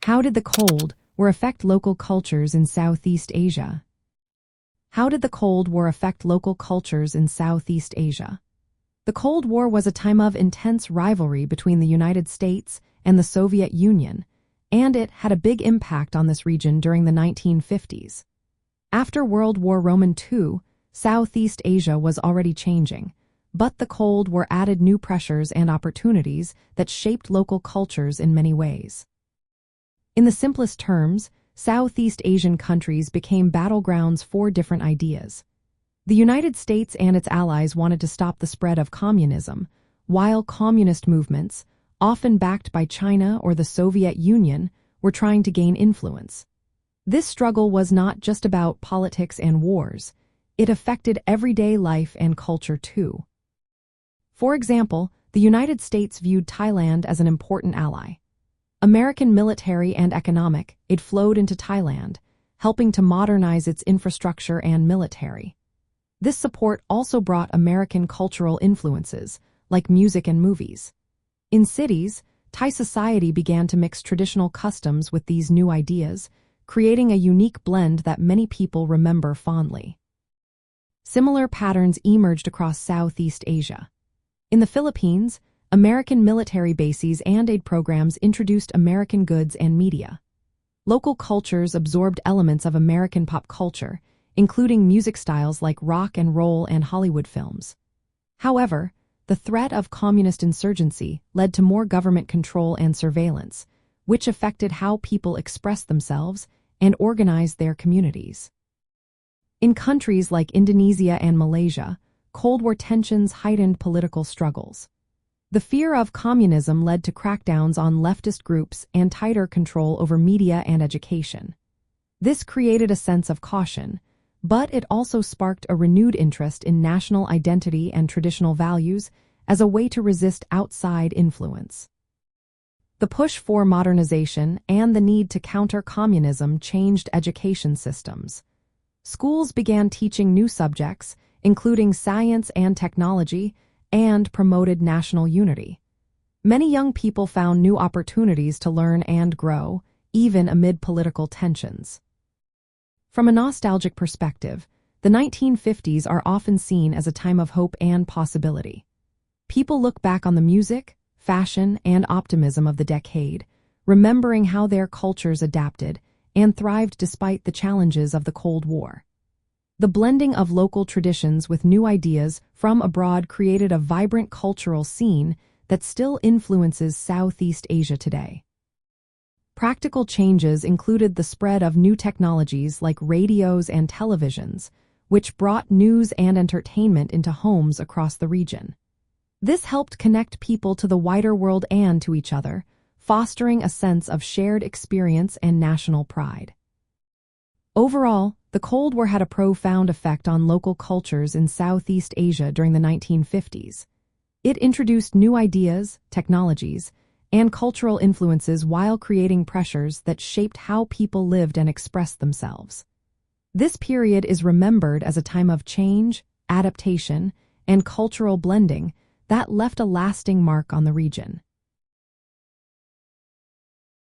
How did the Cold War affect local cultures in Southeast Asia? How did the Cold War affect local cultures in Southeast Asia? The Cold War was a time of intense rivalry between the United States and the Soviet Union, and it had a big impact on this region during the 1950s. After World War II, Southeast Asia was already changing, but the Cold War added new pressures and opportunities that shaped local cultures in many ways. In the simplest terms, Southeast Asian countries became battlegrounds for different ideas. The United States and its allies wanted to stop the spread of communism, while communist movements, often backed by China or the Soviet Union, were trying to gain influence. This struggle was not just about politics and wars. It affected everyday life and culture too. For example, the United States viewed Thailand as an important ally. American military and economic aid flowed into Thailand, helping to modernize its infrastructure and military. This support also brought American cultural influences, like music and movies. In cities, Thai society began to mix traditional customs with these new ideas, creating a unique blend that many people remember fondly. Similar patterns emerged across Southeast Asia. In the Philippines, American military bases and aid programs introduced American goods and media. Local cultures absorbed elements of American pop culture, including music styles like rock and roll and Hollywood films. However, the threat of communist insurgency led to more government control and surveillance, which affected how people expressed themselves and organized their communities. In countries like Indonesia and Malaysia, Cold War tensions heightened political struggles. The fear of communism led to crackdowns on leftist groups and tighter control over media and education. This created a sense of caution, but it also sparked a renewed interest in national identity and traditional values as a way to resist outside influence. The push for modernization and the need to counter communism changed education systems. Schools began teaching new subjects, including science and technology, and promoted national unity. Many young people found new opportunities to learn and grow, even amid political tensions. From a nostalgic perspective, the 1950s are often seen as a time of hope and possibility. People look back on the music, fashion, and optimism of the decade, remembering how their cultures adapted and thrived despite the challenges of the Cold War. The blending of local traditions with new ideas from abroad created a vibrant cultural scene that still influences Southeast Asia today. Practical changes included the spread of new technologies like radios and televisions, which brought news and entertainment into homes across the region. This helped connect people to the wider world and to each other, fostering a sense of shared experience and national pride. Overall, the Cold War had a profound effect on local cultures in Southeast Asia during the 1950s. It introduced new ideas, technologies, and cultural influences while creating pressures that shaped how people lived and expressed themselves. This period is remembered as a time of change, adaptation, and cultural blending that left a lasting mark on the region.